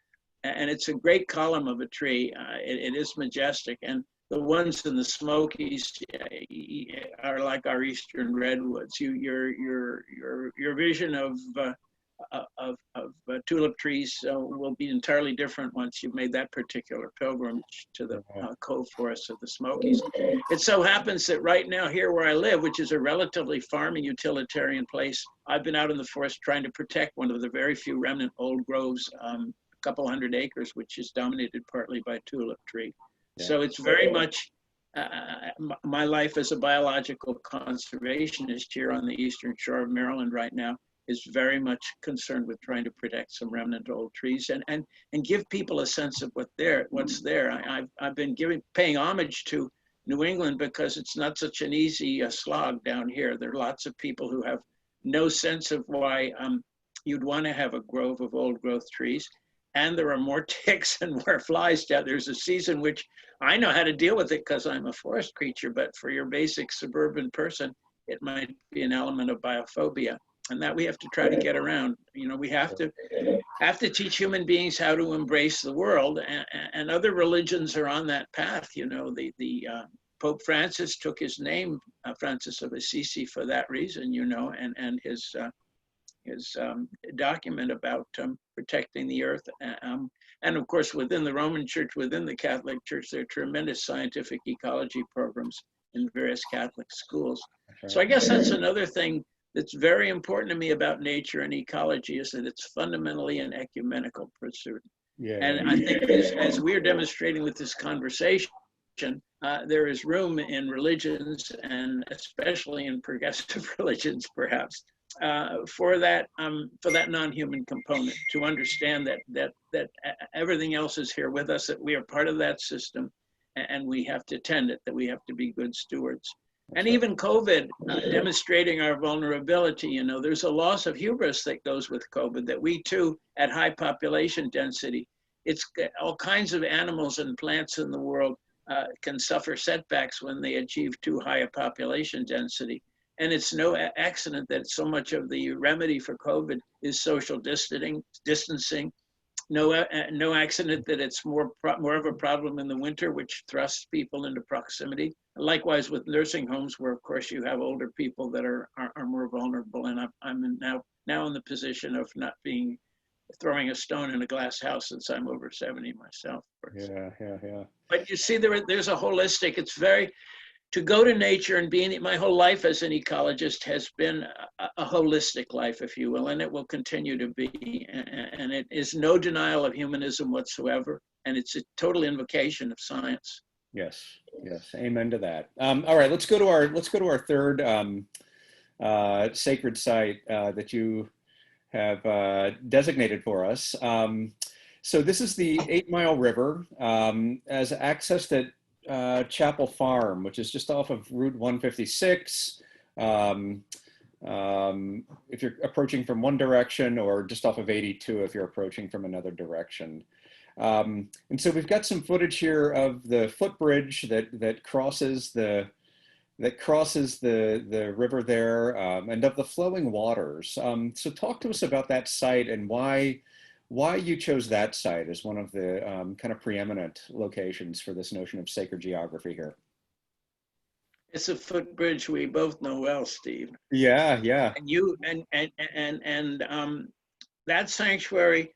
[SPEAKER 2] And it's a great column of a tree. It is majestic. And the ones in the Smokies are like our eastern redwoods. Your vision of tulip trees will be entirely different once you've made that particular pilgrimage to the cove forests of the Smokies. It so happens that right now here where I live, which is a relatively farming utilitarian place, I've been out in the forest trying to protect one of the very few remnant old groves, a couple hundred acres, which is dominated partly by tulip tree. So it's very much my life as a biological conservationist here on the eastern shore of Maryland right now is very much concerned with trying to protect some remnant old trees and give people a sense of what's there. I've been paying homage to New England because it's not such an easy slog down here. There are lots of people who have no sense of why you'd want to have a grove of old growth trees. And there are more ticks and more flies down. There's a season which I know how to deal with it because I'm a forest creature, but for your basic suburban person, it might be an element of biophobia. And that we have to try to get around. We have to teach human beings how to embrace the world, and other religions are on that path. The Pope Francis took his name, Francis of Assisi, for that reason. And his document about protecting the earth. And of course, within the Roman Church, within the Catholic Church, there are tremendous scientific ecology programs in various Catholic schools. So I guess that's another thing that's very important to me about nature and ecology, is that it's fundamentally an ecumenical pursuit. And I think as we're demonstrating with this conversation, there is room in religions, and especially in progressive religions, perhaps, for that non-human component, to understand that everything else is here with us, that we are part of that system, and we have to tend it, that we have to be good stewards. And even COVID, demonstrating our vulnerability, there's a loss of hubris that goes with COVID, that we too, at high population density, it's all kinds of animals and plants in the world can suffer setbacks when they achieve too high a population density. And it's no accident that so much of the remedy for COVID is social distancing. No accident that it's more of a problem in the winter, which thrusts people into proximity. Likewise with nursing homes, where of course you have older people that are more vulnerable. And I'm now in the position of not throwing a stone in a glass house, since I'm over 70 myself.
[SPEAKER 1] Yeah.
[SPEAKER 2] But you see, there's a holistic. It's to go to nature and my whole life as an ecologist has been a holistic life, if you will, and it will continue to be. And it is no denial of humanism whatsoever. And it's a total invocation of science.
[SPEAKER 1] Yes. Amen to that. All right, let's go to our third sacred site that you have designated for us. So this is the 8 Mile River as accessed at Chapel Farm, which is just off of Route 156. If you're approaching from one direction, or just off of 82 if you're approaching from another direction. And so we've got some footage here of the footbridge that crosses the river there, and of the flowing waters. So talk to us about that site and why you chose that site as one of the kind of preeminent locations for this notion of sacred geography here.
[SPEAKER 2] It's a footbridge we both know well, Steve.
[SPEAKER 1] Yeah, yeah.
[SPEAKER 2] And you that sanctuary,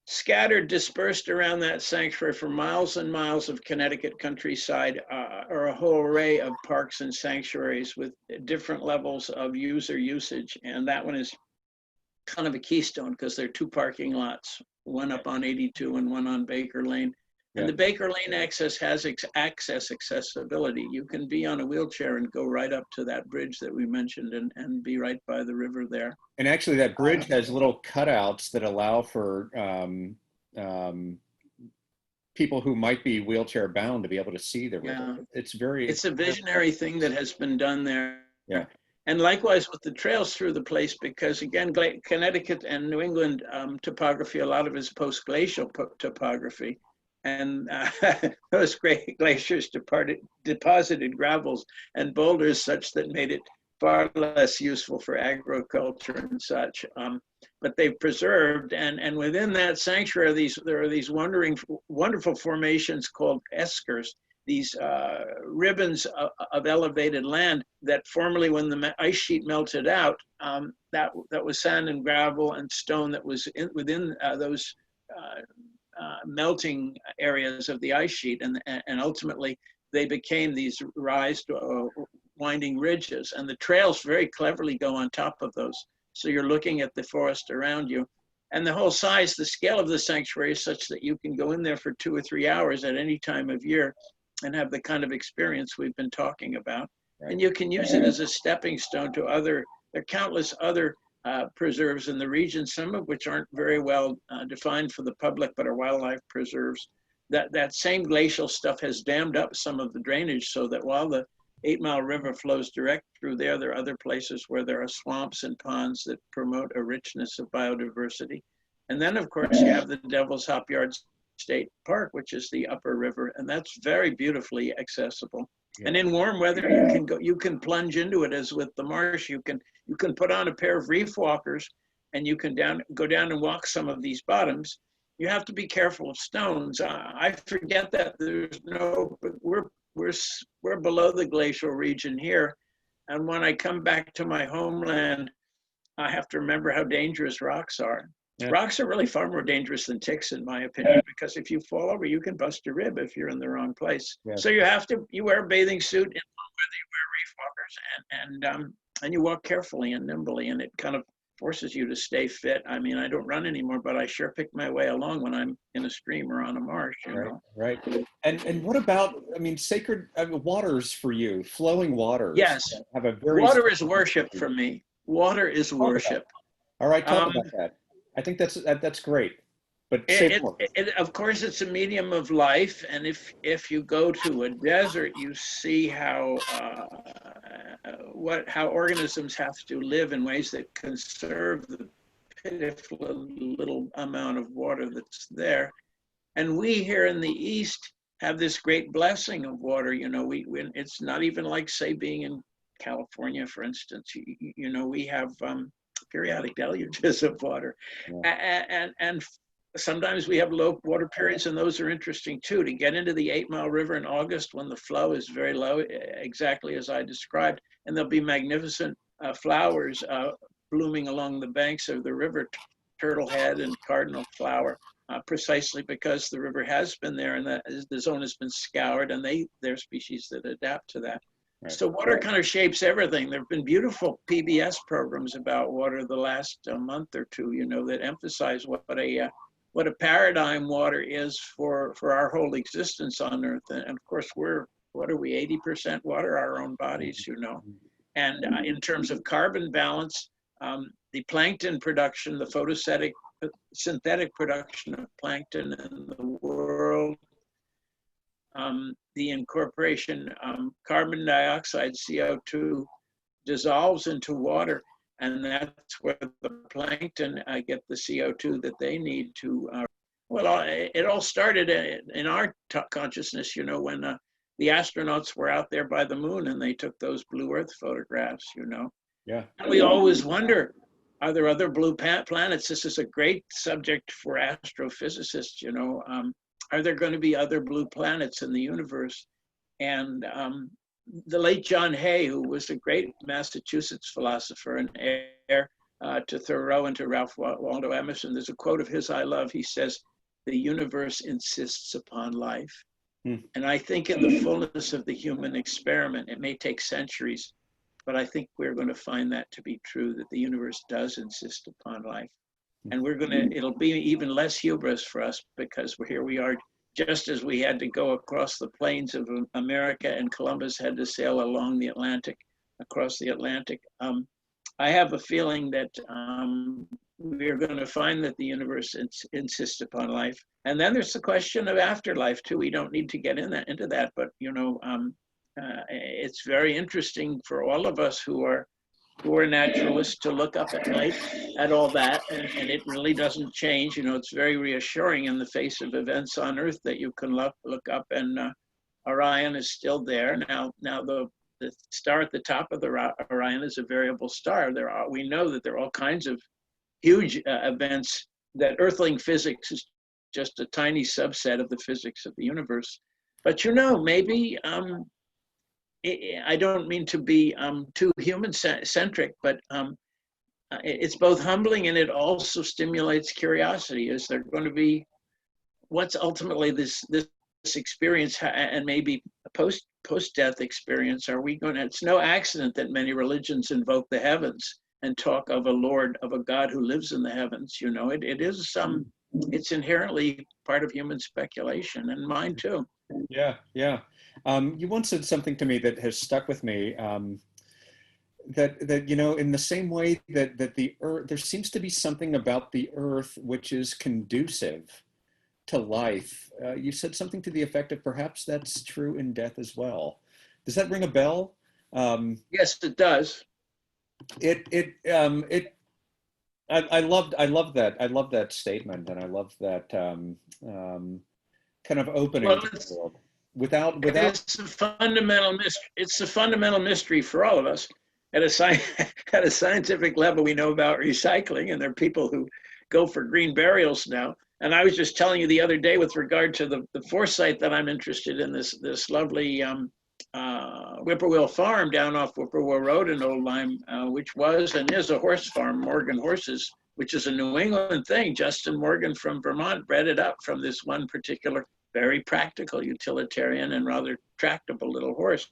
[SPEAKER 2] scattered, dispersed around that sanctuary for miles and miles of Connecticut countryside, are a whole array of parks and sanctuaries with different levels of user usage. And that one is kind of a keystone because there are two parking lots, one up on 82 and one on Baker Lane. And the Baker Lane access has accessibility. You can be on a wheelchair and go right up to that bridge that we mentioned and be right by the river there.
[SPEAKER 1] And actually that bridge has little cutouts that allow for people who might be wheelchair bound to be able to see the river.
[SPEAKER 2] Yeah. It's a visionary thing that has been done there.
[SPEAKER 1] Yeah.
[SPEAKER 2] And likewise with the trails through the place, because again, Connecticut and New England topography, a lot of it is post-glacial topography. And those great glaciers deposited gravels and boulders such that made it far less useful for agriculture and such. But they've preserved, and within that sanctuary, there are these wonderful formations called eskers, these ribbons of elevated land that formerly, when the ice sheet melted out, that was sand and gravel and stone that was within those melting areas of the ice sheet, and ultimately they became these winding ridges, and the trails very cleverly go on top of those. So you're looking at the forest around you, and the whole size, the scale of the sanctuary is such that you can go in there for 2 or 3 hours at any time of year and have the kind of experience we've been talking about. Right. And you can use it as a stepping stone to there are countless other preserves in the region, some of which aren't very well defined for the public, but are wildlife preserves. That same glacial stuff has dammed up some of the drainage, so that while the 8 Mile River flows direct through there are other places where there are swamps and ponds that promote a richness of biodiversity. And then, of course, you have the Devil's Hop Yard State Park, which is the upper river, and that's very beautifully accessible. Yeah. And in warm weather, you can plunge into it, as with the marsh. You can put on a pair of reef walkers, and you can go down and walk some of these bottoms. You have to be careful of stones. I forget that but we're below the glacial region here, and when I come back to my homeland, I have to remember how dangerous rocks are. Yeah. Rocks are really far more dangerous than ticks, in my opinion, because if you fall over, you can bust a rib if you're in the wrong place. Yeah. So you wear a bathing suit, whether you wear reef walkers, and you walk carefully and nimbly, and it kind of forces you to stay fit. I mean, I don't run anymore, but I sure pick my way along when I'm in a stream or on a marsh. You know?
[SPEAKER 1] Right. And what about, sacred waters for you, flowing waters?
[SPEAKER 2] Yes.
[SPEAKER 1] Have a very
[SPEAKER 2] water is worship for me. Water is worship.
[SPEAKER 1] All right, talk about that. I think that's great. But
[SPEAKER 2] of course, it's a medium of life, and if you go to a desert, you see how organisms have to live in ways that conserve the pitiful little amount of water that's there. And we here in the East have this great blessing of water. You know, it's not even like, say, being in California, for instance. You know, we have periodic deluges of water, and sometimes we have low water periods, and those are interesting too. To get into the 8 Mile River in August when the flow is very low, exactly as I described, and there'll be magnificent flowers blooming along the banks of the river, turtlehead and cardinal flower, precisely because the river has been there and the zone has been scoured, and they're species that adapt to that. Right. So water kind of shapes everything. There have been beautiful PBS programs about water the last month or two, you know, that emphasize what a paradigm water is for our whole existence on Earth. And of course, we're 80% water, our own bodies, you know. And in terms of carbon balance, the plankton production, the photosynthetic synthetic production of plankton in the world, the incorporation, carbon dioxide, CO2, dissolves into water, and that's where the plankton get the CO2 that they need to. Well, it all started in our consciousness, you know, when the astronauts were out there by the moon and they took those blue Earth photographs, you know.
[SPEAKER 1] Yeah.
[SPEAKER 2] And we always wonder, are there other blue planets? This is a great subject for astrophysicists, you know. Are there going to be other blue planets in the universe? And the late John Hay, who was a great Massachusetts philosopher and heir to Thoreau and to Ralph Waldo Emerson, there's a quote of his I love. He says, "The universe insists upon life." And I think in the fullness of the human experiment, it may take centuries, but I think we're going to find that to be true, that the universe does insist upon life. And it'll be even less hubris for us, because here we are, just as we had to go across the plains of America and Columbus had to sail along the Atlantic, across the Atlantic. I have a feeling that we're going to find that the universe insists upon life. And then there's the question of afterlife too. We don't need to get into that, but you know, it's very interesting for all of us who are naturalists to look up at night at all that, and it really doesn't change. You know, it's very reassuring in the face of events on Earth that you can look up, and Orion is still there. Now the star at the top of the Orion is a variable star. We know that there are all kinds of huge events, that Earthling physics is just a tiny subset of the physics of the universe. But you know, maybe, I don't mean to be too human-centric, but it's both humbling and it also stimulates curiosity. Is there going to be, what's ultimately this experience, and maybe a post-death experience? Are we going to, it's no accident that many religions invoke the heavens and talk of a Lord, of a God who lives in the heavens. You know, it is it's inherently part of human speculation, and mine too.
[SPEAKER 1] Yeah, yeah. You once said something to me that has stuck with me. That you know, in the same way that the Earth, there seems to be something about the Earth which is conducive to life. You said something to the effect of perhaps that's true in death as well. Does that ring a bell?
[SPEAKER 2] Yes, it does.
[SPEAKER 1] I love that. I love that statement, and I love that kind of opening to the world. Without
[SPEAKER 2] it's a fundamental mystery. It's a fundamental mystery for all of us. At a scientific level, we know about recycling, and there are people who go for green burials now. And I was just telling you the other day, with regard to the foresight, that I'm interested in this lovely Whippoorwill Farm down off Whippoorwill Road in Old Lyme, which was and is a horse farm, Morgan Horses, which is a New England thing. Justin Morgan from Vermont bred it up from this one particular very practical, utilitarian, and rather tractable little horse.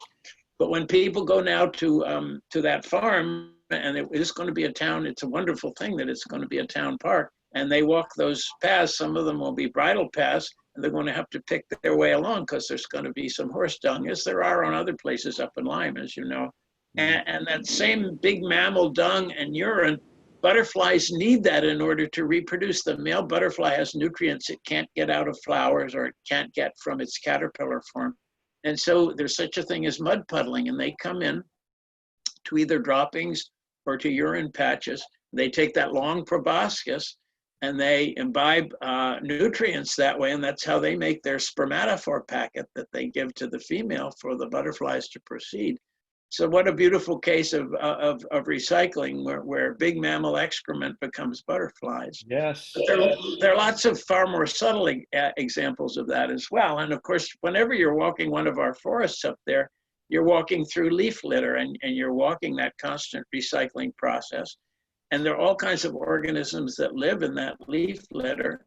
[SPEAKER 2] But when people go now to that farm, and it is going to be a town, it's a wonderful thing that it's going to be a town park, and they walk those paths, some of them will be bridle paths, and they're going to have to pick their way along because there's going to be some horse dung, as there are on other places up in Lyme, as you know. And that same big mammal dung and urine, butterflies need that in order to reproduce. The male butterfly has nutrients it can't get out of flowers, or it can't get from its caterpillar form. And so there's such a thing as mud puddling, and they come in to either droppings or to urine patches. They take that long proboscis and they imbibe nutrients that way, and that's how they make their spermatophore packet that they give to the female for the butterflies to proceed. So what a beautiful case of recycling, where big mammal excrement becomes butterflies.
[SPEAKER 1] Yes.
[SPEAKER 2] But there are lots of far more subtle examples of that as well. And of course, whenever you're walking one of our forests up there, you're walking through leaf litter, and you're walking that constant recycling process. And there are all kinds of organisms that live in that leaf litter,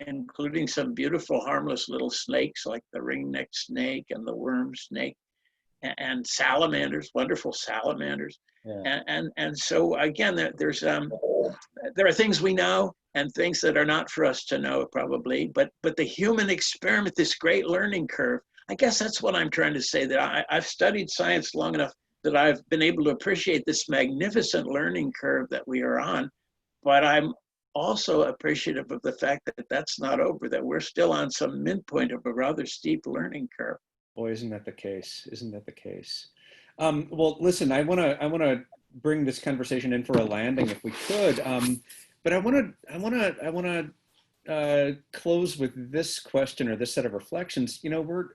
[SPEAKER 2] including some beautiful harmless little snakes like the ring-necked snake and the worm snake, and salamanders, wonderful salamanders. Yeah. And so again, there are things we know and things that are not for us to know probably, but the human experiment, this great learning curve, I guess that's what I'm trying to say, that I've studied science long enough that I've been able to appreciate this magnificent learning curve that we are on, but I'm also appreciative of the fact that that's not over, that we're still on some midpoint of a rather steep learning curve.
[SPEAKER 1] Boy, isn't that the case? Isn't that the case? Well, listen, I want to bring this conversation in for a landing if we could. But I want to close with this question or this set of reflections. You know, we're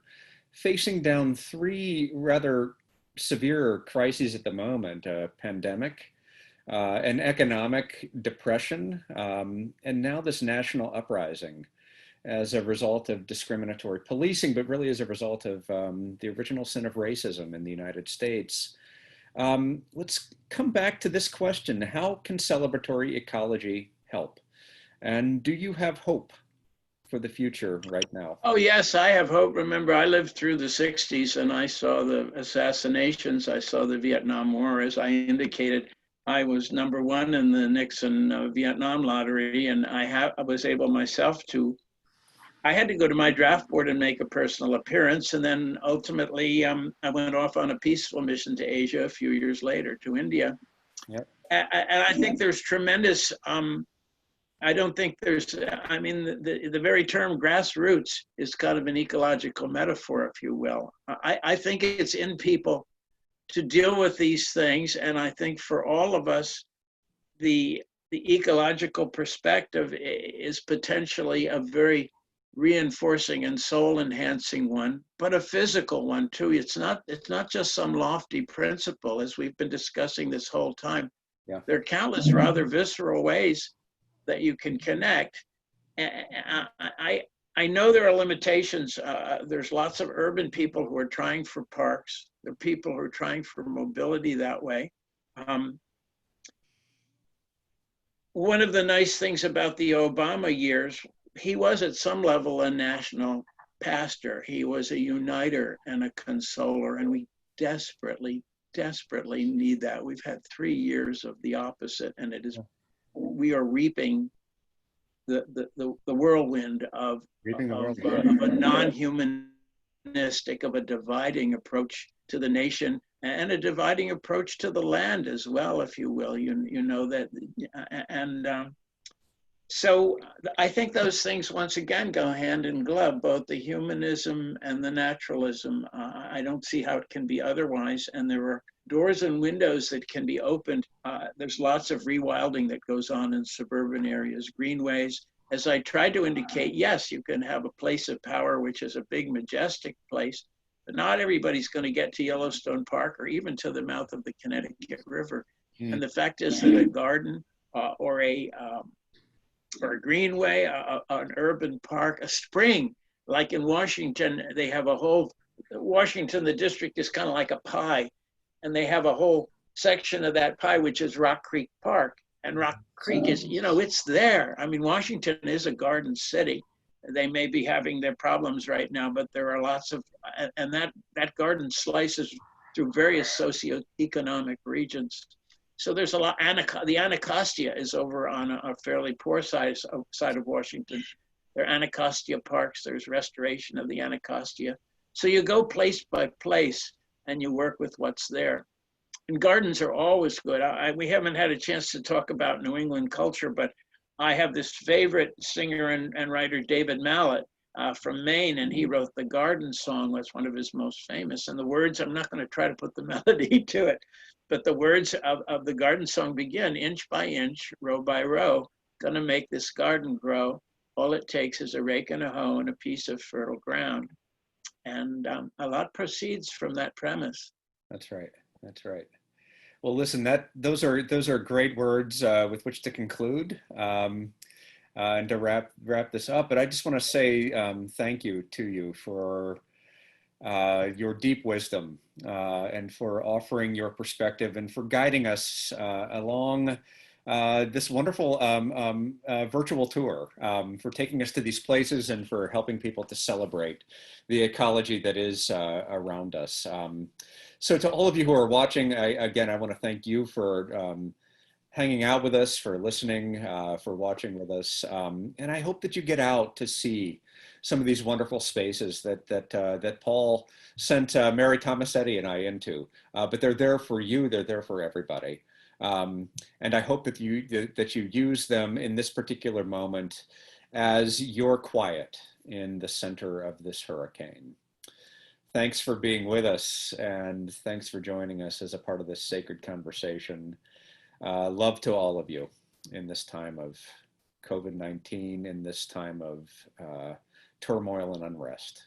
[SPEAKER 1] facing down three rather severe crises at the moment: a pandemic, an economic depression, and now this national uprising as a result of discriminatory policing, but really as a result of the original sin of racism in the United States. Let's come back to this question. How can celebratory ecology help? And do you have hope for the future right now?
[SPEAKER 2] Oh, yes, I have hope. Remember, I lived through the 60s and I saw the assassinations. I saw the Vietnam War. As I indicated, I was #1 in the Nixon Vietnam lottery, and I was able myself to, I had to go to my draft board and make a personal appearance. And then ultimately, I went off on a peaceful mission to Asia a few years later, to India.
[SPEAKER 1] Yep.
[SPEAKER 2] And I think there's tremendous, I don't think there's, I mean, the very term grassroots is kind of an ecological metaphor, if you will. I think it's in people to deal with these things. And I think for all of us, the ecological perspective is potentially a very reinforcing and soul enhancing one, but a physical one too. It's not just some lofty principle, as we've been discussing this whole time.
[SPEAKER 1] Yeah.
[SPEAKER 2] There are countless rather visceral ways that you can connect. I know there are limitations. There's lots of urban people who are trying for parks. There are people who are trying for mobility that way. One of the nice things about the Obama years, he was at some level a national pastor. He was a uniter and a consoler, and we desperately, desperately need that. We've had 3 years of the opposite, and it is, we are reaping the whirlwind of a non-humanistic, of a dividing approach to the nation and a dividing approach to the land as well, if you will. You know that, and so I think those things once again go hand in glove, both the humanism and the naturalism. I don't see how it can be otherwise, and there are doors and windows that can be opened. There's lots of rewilding that goes on in suburban areas, greenways. As I tried to indicate, yes, you can have a place of power, which is a big, majestic place, but not everybody's going to get to Yellowstone Park or even to the mouth of the Connecticut River. And the fact is that a garden or a greenway, an urban park, a spring, like in Washington, they have a whole, Washington, the district is kind of like a pie, and they have a whole section of that pie, which is Rock Creek Park. And Rock Creek is, you know, it's there. I mean, Washington is a garden city. They may be having their problems right now, but there are lots of, and that garden slices through various socioeconomic regions. So there's a lot. The Anacostia is over on a fairly poor side of Washington. There are Anacostia parks. There's restoration of the Anacostia. So you go place by place and you work with what's there. And gardens are always good. We haven't had a chance to talk about New England culture, but I have this favorite singer and writer, David Mallet, from Maine, and he wrote the Garden Song, was one of his most famous. And the words, I'm not going to try to put the melody to it, but the words of the Garden Song begin, inch by inch, row by row, gonna make this garden grow. All it takes is a rake and a hoe and a piece of fertile ground. And a lot proceeds from that premise.
[SPEAKER 1] That's right. That's right. Well, listen, those are great words with which to conclude and to wrap this up. But I just want to say thank you to you for your deep wisdom and for offering your perspective and for guiding us along this wonderful virtual tour, for taking us to these places and for helping people to celebrate the ecology that is around us. So to all of you who are watching, again, I want to thank you for hanging out with us, for listening, for watching with us. And I hope that you get out to see some of these wonderful spaces that Paul sent Mary Tomasetti and I into. But they're there for you. They're there for everybody. And I hope that you use them in this particular moment as your quiet in the center of this hurricane. Thanks for being with us, and thanks for joining us as a part of this sacred conversation. Love to all of you in this time of COVID-19, in this time of turmoil and unrest.